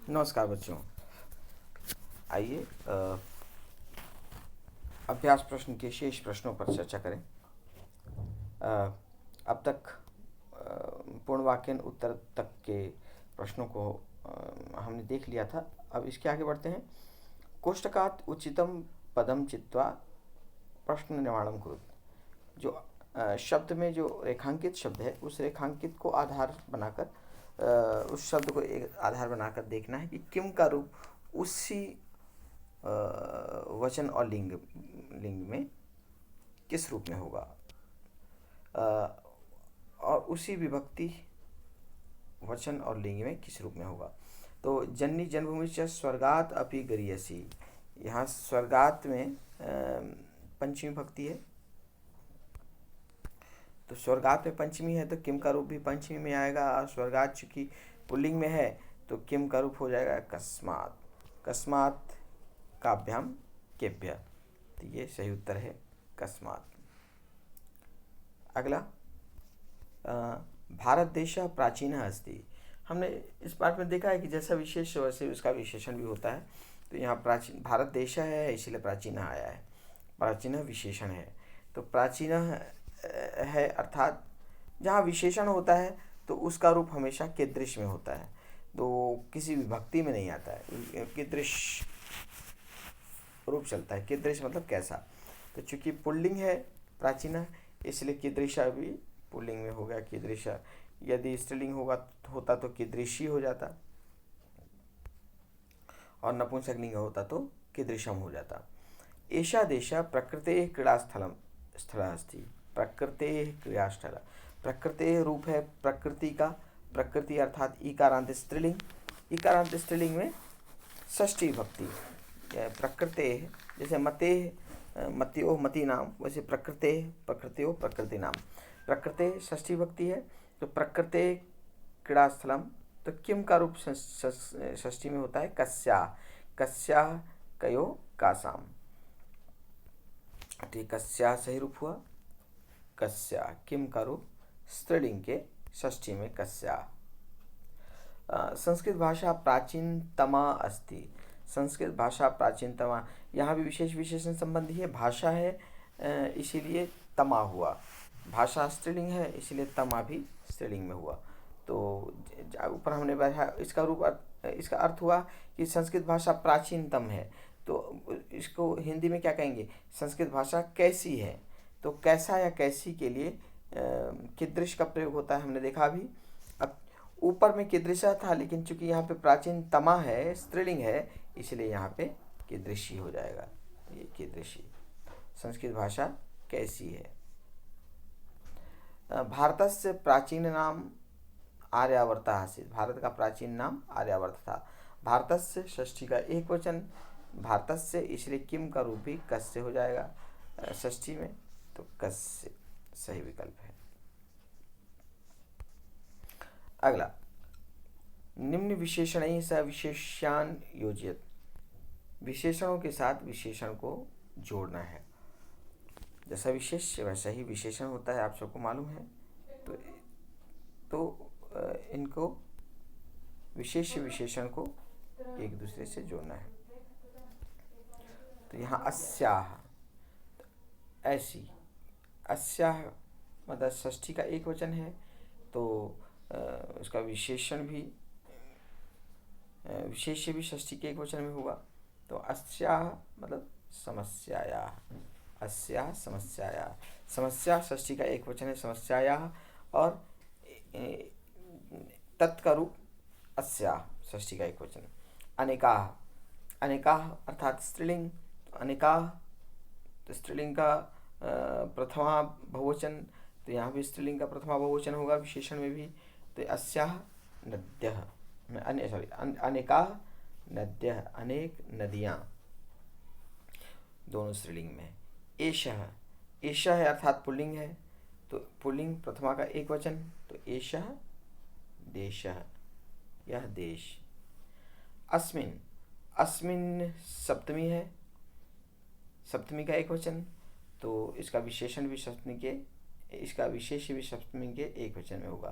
नमस्कार बच्चों। आइए अभ्यास प्रश्न के शेष प्रश्नों पर चर्चा करें। अब तक पूर्ण वाक्यन उत्तर तक के प्रश्नों को हमने देख लिया था। अब इसके आगे बढ़ते हैं। कोष्टकात् उचितम पदम चित्वा प्रश्न निवारणम कुरुत। जो शब्द में जो रेखांकित शब्द है उस रेखांकित को आधार बनाकर उस शब्द को एक आधार बनाकर देखना है कि किम का रूप उसी वचन और लिंग में किस रूप में होगा, और उसी विभक्ति वचन और लिंग में किस रूप में होगा। तो जननी जन्मभूमि से स्वर्गात अपि गरीयसी, यहाँ स्वर्गात में पंचमी भक्ति है, तो स्वर्गात में पंचमी है तो किम का रूप भी पंचमी में आएगा। और स्वर्गात चूंकि पुल्लिंग में है तो किम का रूप हो जाएगा कस्मात। कस्मात काभ्याम केभ्य, तो ये सही उत्तर है कस्मात। अगला, भारत देश प्राचीन अस्ति। हमने इस पाठ में देखा है कि जैसा विशेष वैसे उसका विशेषण भी होता है। तो यहाँ प्राचीन भारत देश है इसलिए प्राचीन आया है, प्राचीन विशेषण है। तो प्राचीन है अर्थात जहाँ विशेषण होता है तो उसका रूप हमेशा कीदृश में होता है, तो किसी विभक्ति में नहीं आता है। कीदृश रूप चलता है। कीदृश मतलब कैसा। तो चूंकि पुल्लिंग है प्राचीन इसलिए कीदृशा भी पुल्लिंग में हो गया कीदृशा। यदि स्त्रीलिंग होता तो कीदृशी हो जाता, और नपुंसकलिंग होता तो कीदृशम हो जाता। एषा देशा प्रकृते क्रीड़ास्थलम स्थल अस्ति। प्रकृते क्रीड़ास्थल, प्रकृते रूप है प्रकृति का। प्रकृति अर्थात ईकारांत स्त्रीलिंग। ईकारांत स्त्रीलिंग में षष्ठी भक्ति। प्रकृते जैसे मते मत्यो मति नाम, वैसे प्रकृते प्रकृत्यो प्रकृति नाम। प्रकृते षष्ठी भक्ति है तो प्रकृते क्रीड़ास्थलम, तो किम का रूप षष्ठी में होता है कस्या। कस्या कयो कासाम, तो कस्या सही रूप हुआ कस्या। किम का रूप स्त्रीलिंग के षष्ठी में कस्या। संस्कृत भाषा प्राचीनतमा अस्ति। संस्कृत भाषा प्राचीनतमा, यहाँ भी विशेष विशेषण संबंधी है। भाषा है इसीलिए तमा हुआ। भाषा स्त्रीलिंग है इसलिए तमा भी स्त्रीलिंग में हुआ। तो ऊपर हमने बढ़ा इसका रूप इसका अर्थ हुआ कि संस्कृत भाषा प्राचीनतम है। तो इसको हिंदी में क्या कहेंगे, संस्कृत भाषा कैसी है। तो कैसा या कैसी के लिए कीदृश का प्रयोग होता है, हमने देखा अभी। अब ऊपर में कीदृशा था लेकिन चूंकि यहाँ पे प्राचीन तमा है स्त्रीलिंग है इसलिए यहाँ पे कीदृशी हो जाएगा। ये कीदृशी, संस्कृत भाषा कैसी है। भारतस्य प्राचीन नाम आर्यावर्त आसीत्। भारत का प्राचीन नाम आर्यावर्त था। भारतस्य षष्ठी का एक वचन भारतस्य, इसलिए किम का रूप भी कस्य हो जाएगा षष्ठी में, तो कस्य सही विकल्प है। अगला, निम्न विशेषण सह विशेष्यान योजित। विशेषणों के साथ विशेषण को जोड़ना है। जैसा विशेष वैसा ही विशेषण होता है, आप सबको मालूम है। तो इनको विशेष विशेषण को एक दूसरे से जोड़ना है। तो यहाँ अस्याह, ऐसी। अस्याह मतलब षष्ठी का एक वचन है तो उसका विशेषण भी विशेष्य भी षष्ठी के एक वचन में होगा। तो अस्याह मतलब समस्याया। अस्याह समस्याया, समस्या षष्ठी का एक वचन है समस्याया, और तत् का रूप अस्याह षष्ठी का एक वचन। अनेकाह, अनेकाह अर्थात स्त्रीलिंग। अनेकाह तो स्त्रीलिंग का प्रथमा बहुवचन, तो यहाँ भी स्त्रीलिंग का प्रथमा बहुवचन होगा विशेषण में भी। तो अस्याह नद्यः, अनेकाह नद्यः, अनेक नदियाँ, दोनों स्त्रीलिंग में। एषः, एषः है अर्थात पुल्लिंग है तो पुल्लिंग प्रथमा का एक वचन, तो एषः देशः, यह देश। अस्मिन्, अस्मिन् सप्तमी है, सप्तमी का एक वचन, तो इसका विशेषण भी सप्तमी के, इसका विशेष भी सप्तमी के एक वचन में होगा।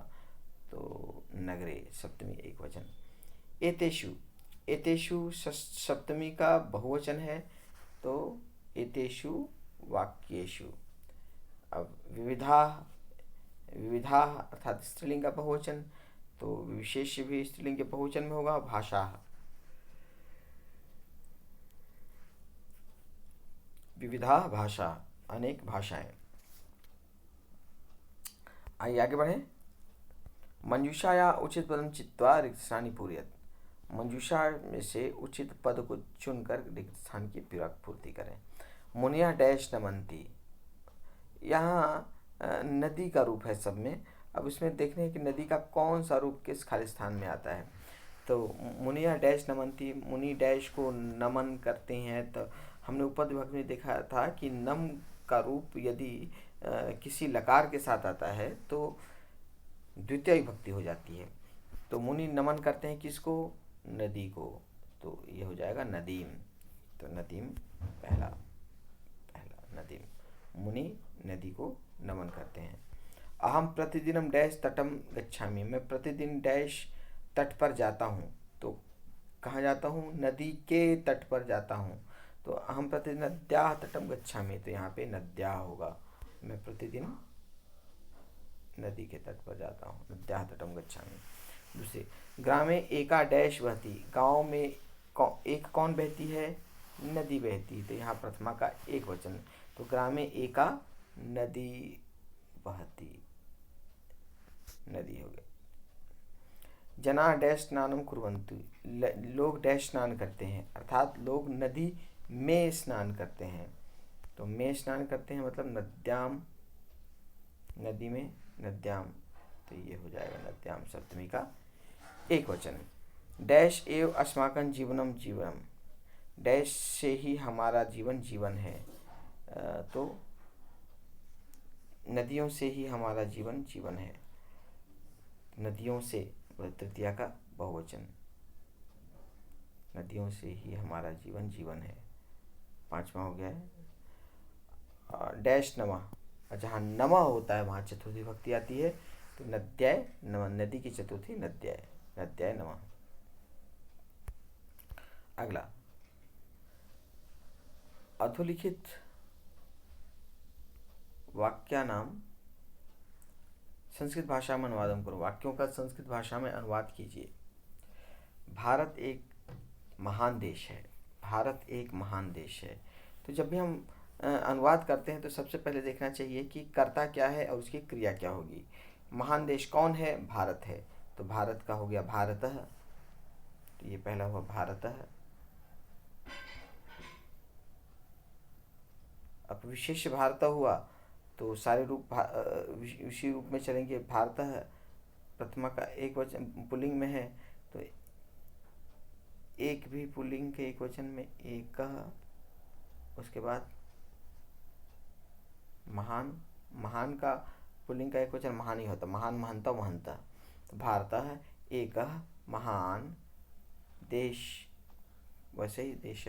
तो नगरे सप्तमी एक वचन। एतेषु, एतेषु सप्तमी का बहुवचन है, तो एतेषु वाक्येषु। अब विविधा, विविधा अर्थात स्त्रीलिंग का बहुवचन, तो विशेष भी स्त्रीलिंग के बहुवचन में होगा, भाषा। विविधा भाषा, अनेक भाषाएं। आइए आगे बढ़े। मंजूषाया उचित पदम चित्वा रिक्त स्थानी पूर्यत। मंजूषा में से उचित पद को चुनकर रिक्त स्थान की पूर्ति करें। मुनिया डैश नमंती, यहाँ नदी का रूप है सब में। अब इसमें देखने हैं कि नदी का कौन सा रूप किस खाली स्थान में आता है। तो मुनिया डैश नमंती, मुनि डैश को नमन करते हैं। तो हमने ऊपर विभक्ति में देखा था कि नम का रूप यदि किसी लकार के साथ आता है तो द्वितीय विभक्ति हो जाती है। तो मुनि नमन करते हैं किसको? नदी को। तो ये हो जाएगा नदीम। तो नदीम पहला नदीम। मुनि नदी को नमन करते हैं। अहम प्रतिदिनम डैश तटम गच्छामि, मैं प्रतिदिन डैश तट पर जाता हूँ। तो कहाँ जाता हूँ? नदी के तट पर जाता हूँ। तो अहम प्रतिदिन नद्याः तटम गच्छामि, तो यहाँ पे नद्याः होगा। मैं प्रतिदिन नदी के तट पर जाता हूँ, नद्याः तटम गच्छामि। दूसरे, ग्रामे एका डैश बहती, गाँव में एक कौन बहती है? नदी बहती। तो यहाँ प्रथमा का एक वचन, तो ग्रामे एका नदी बहती, नदी हो गई। जना डैश स्नानम कुर्वन्तु, लोग डैश स्नान करते हैं, अर्थात लोग नदी में स्नान करते हैं। तो में स्नान करते हैं मतलब नद्याम, नदी में, नद्याम। तो ये हो जाएगा नद्याम सप्तमी का एक वचन। डैश एव अस्माकं जीवनम जीवनम, डैश से ही हमारा जीवन जीवन है। तो नदियों से ही हमारा जीवन जीवन है। नदियों से तृतीया का बहुवचन, नदियों से ही हमारा जीवन जीवन है। पांचवा हो गया है। डैश नमा, जहाँ नमा होता है वहाँ चतुर्थी विभक्ति आती है। तो नद्याय नमा, नदी की चतुर्थी नद्याय, नद्याय नमा। अगला, अधोलिखित वाक्यानाम संस्कृत भाषा में अनुवादन करो, वाक्यों का संस्कृत भाषा में अनुवाद कीजिए। भारत एक महान देश है, भारत एक महान देश है। तो जब भी हम अनुवाद करते हैं तो सबसे पहले देखना चाहिए कि कर्ता क्या है और उसकी क्रिया क्या होगी। महान देश कौन है? भारत है। तो भारत का हो गया भारतः, तो ये पहला हुआ भारतः। अब विशेष भारतः हुआ तो सारे रूप उसी रूप में चलेंगे। भारतः प्रथमा का एक वचन पुल्लिंग में है, तो एक भी पुल्लिंग के एक वचन में एक, उसके बाद महान, महान का पुल्लिंग का एक वचन महान ही होता, महान महंता महंता। तो भारतः एक महान देश, वैसे ही देश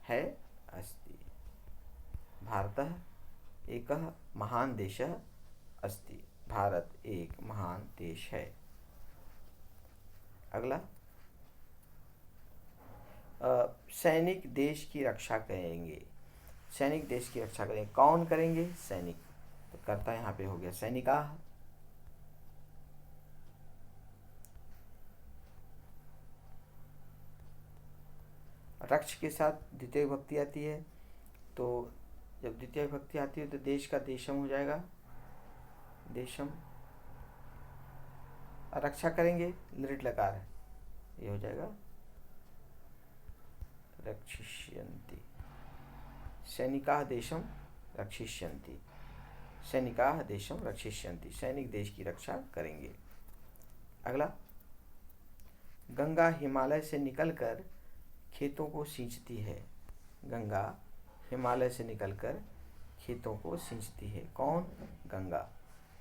है अस्ति। भारतः एक महान देश अस्ति, भारत एक महान देश है। अगला, सैनिक देश की रक्षा करेंगे, सैनिक देश की रक्षा करेंगे। कौन करेंगे? सैनिक। तो कर्ता यहाँ पे हो गया सैनिका। रक्ष के साथ द्वितीय विभक्ति आती है, तो जब द्वितीय विभक्ति आती है तो देश का देशम हो जाएगा, देशम। रक्षा करेंगे, लिट लकार है, ये हो जाएगा रक्षिष्यन्ति। सैनिकाः देशम रक्षिष्यन्ति, सैनिकाः देशम रक्षिष्यन्ति, सैनिक देश की रक्षा करेंगे। अगला, गंगा हिमालय से निकलकर खेतों को सींचती है, गंगा हिमालय से निकलकर खेतों को सींचती है। कौन? गंगा।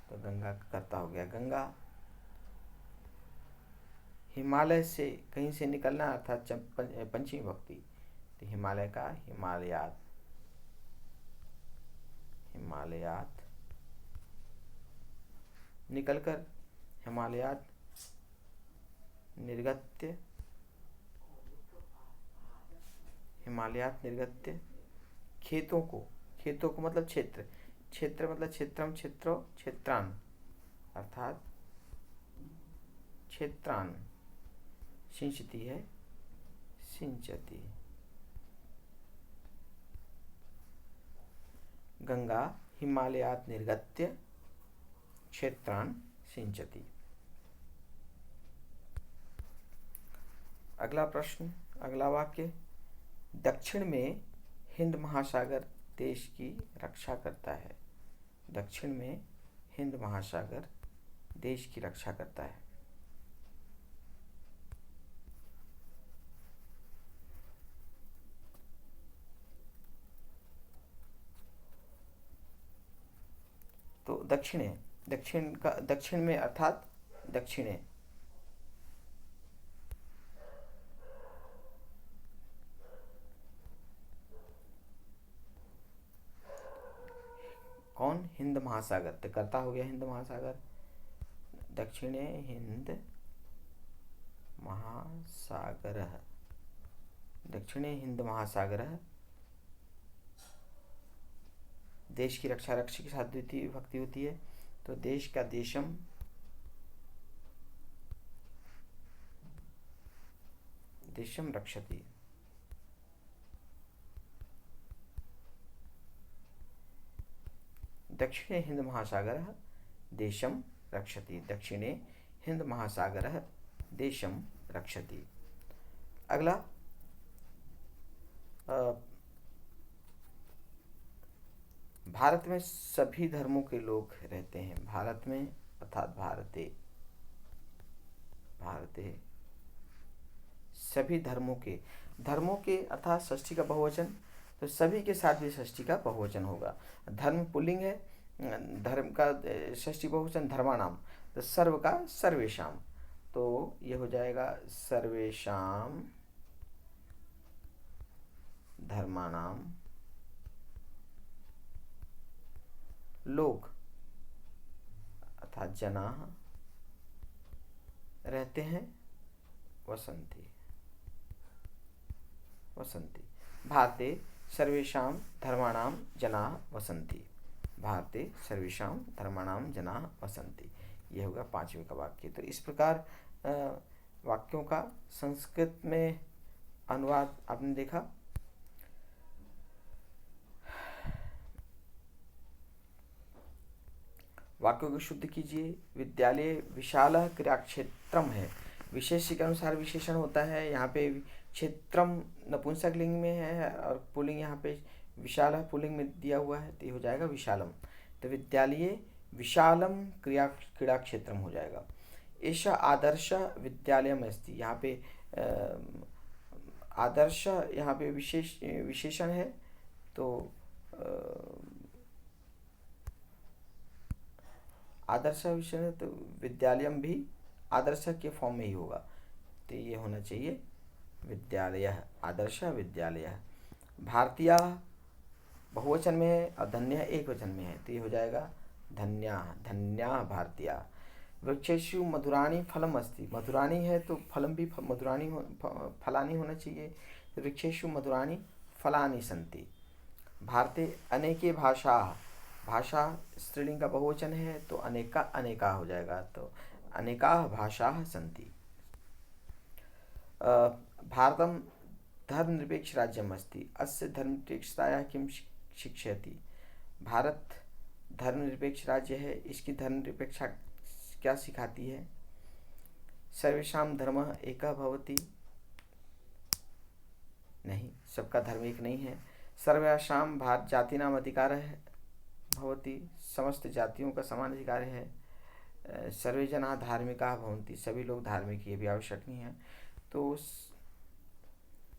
तो गंगा करता हो गया गंगा। हिमालय से कहीं से निकलना अर्थात पंचमी विभक्ति, तो हिमालय का हिमालयात, हिमालयात। निकलकर हिमालयात निर्गत्य हिमालयात निर्गत्य, खेतों को मतलब क्षेत्र, क्षेत्र मतलब क्षेत्रम क्षेत्रो क्षेत्रान, अर्थात क्षेत्रान, सिंचती है सिंचती। गंगा हिमालयात निर्गत्य क्षेत्रान सिंचती। अगला प्रश्न, अगला वाक्य, दक्षिण में हिंद महासागर देश की रक्षा करता है। दक्षिण में हिंद महासागर देश की रक्षा करता है। तो दक्षिण में अर्थात दक्षिणे। कौन? हिंद महासागर, तो करता हो गया हिंद महासागर। दक्षिणे हिंद महासागर, दक्षिणे हिंद महासागर देश की रक्षा, रक्षा के साथ द्वितीय विभक्ति होती है, तो देश का देशम, देशम रक्षति। दक्षिणे हिंद महासागर देशम रक्षति, दक्षिणे हिंद महासागर देशम रक्षति। अगला, भारत में सभी धर्मों के लोग रहते हैं। भारत में अर्थात भारते, भारते सभी धर्मों के अर्थात षष्ठी का बहुवचन, तो सभी के साथ भी षष्ठी का बहुवचन होगा। धर्म पुल्लिंग है, धर्म का षष्ठी बहुवचन धर्माणाम, तो सर्व का सर्वेशाम, तो ये हो जाएगा सर्वेशाम धर्माणाम। लोग अर्थात जना रहते हैं वसंती, वसंती। भारते सर्वेषां धर्माणां जनाः वसन्ति, भारते सर्वेषां धर्माणां जनाः वसन्ति। यह होगा पांचवें का वाक्य। तो इस प्रकार वाक्यों का संस्कृत में अनुवाद आपने देखा। वाक्यों को शुद्ध कीजिए। विद्यालय विशाल क्रियाक्षेत्रम है, विशेष्य के अनुसार विशेषण होता है। यहाँ पे क्षेत्रम नपुंसक लिंग में है और पुल्लिंग यहाँ पे विशाल पुल्लिंग में दिया हुआ है, तो ये हो जाएगा विशालम। तो विद्यालय विशालम क्रीड़ा क्षेत्रम हो जाएगा। एषा आदर्श विद्यालयम अस्ति, यहाँ पे आदर्श यहाँ पे विशेषण है, तो आदर्श विशेषण है, तो विद्यालयम भी आदर्श के फॉर्म में ही होगा, तो ये होना चाहिए विद्यालय, आदर्श विद्यालय। भारतीय बहुवचन में है और धन्य एक वचन में है, तो ये हो जाएगा धन्या, धन्या भारतीय। वृक्षेषु मधुराणी फलम अस्ति, मधुराणी है तो फलम भी मधुराणी फलानी होना चाहिए, तो वृक्षेषु मधुराणी फलानी सन्ति। भारते अनेके भाषा, भाषा स्त्रीलिंग का बहुवचन है तो अनेका अनेका हो जाएगा, तो अनेका भाषा सन्ति। भारतम धर्मनिरपेक्ष राज्यम अस्ति, अस्य धर्मनिरपेक्षतायाः किं शिक्षयति। भारत धर्मनिरपेक्ष राज्य है, इसकी धर्मनिरपेक्षता क्या सिखाती है। सर्वेषां धर्मः एकः भवति, नहीं, सबका धर्म एक नहीं है। सर्वेषां भारत जातीनाम अधिकारः भवति, समस्त जातियों का समान अधिकार है। सर्वे जना धार्मिकाः भवन्ति, सभी लोग धार्मिक, ये भी आवश्यक नहीं है। तो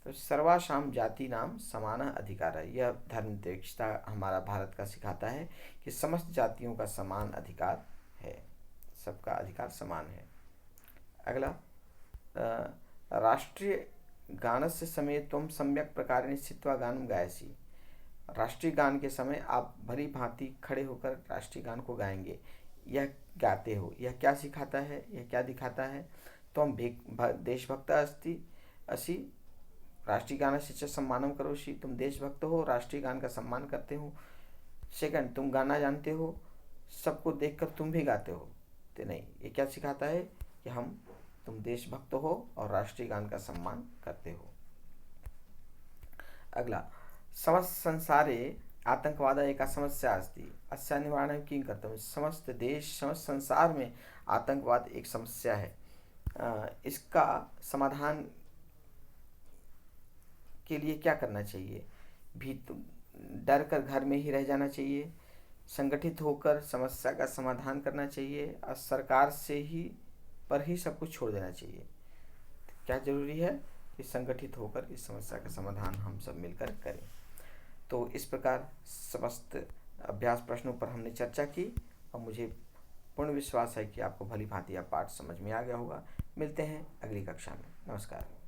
सर्वासाम जाति नाम समान अधिकार है, यह धर्मनिरपेक्षता हमारा भारत का सिखाता है कि समस्त जातियों का समान अधिकार है, सबका अधिकार समान है। अगला, राष्ट्रीय गानस्य समय त्वं सम्यक प्रकारेण स्थित्वा गानं गायसि। राष्ट्रीय गान के समय आप भली भांति खड़े होकर राष्ट्रीय गान को गाएंगे, यह गाते हो, यह क्या सिखाता है, यह क्या दिखाता है। त्वं देशभक्त अस्ति असि राष्ट्रीय गान शिष्य सम्मानम करोषि, तुम देशभक्त हो, राष्ट्रीय गान का सम्मान करते हो। सेकंड, तुम गाना जानते हो, सबको देखकर तुम भी गाते हो। तो नहीं, ये क्या सिखाता है कि तुम देशभक्त हो और राष्ट्रीय गान का सम्मान करते हो। अगला, समस्त संसारे आतंकवाद एक समस्या अस्ति, अस्या निवारणं किं कर्तव्यं। समस्त देश, समस्त संसार में आतंकवाद एक समस्या है, इसका समाधान के लिए क्या करना चाहिए। भी डर कर घर में ही रह जाना चाहिए, संगठित होकर समस्या का समाधान करना चाहिए और सरकार से ही पर ही सब कुछ छोड़ देना चाहिए। क्या जरूरी है कि संगठित होकर इस समस्या का समाधान हम सब मिलकर करें। तो इस प्रकार समस्त अभ्यास प्रश्नों पर हमने चर्चा की और मुझे पूर्ण विश्वास है कि आपको भली भांति यह पाठ समझ में आ गया होगा। मिलते हैं अगली कक्षा में। नमस्कार।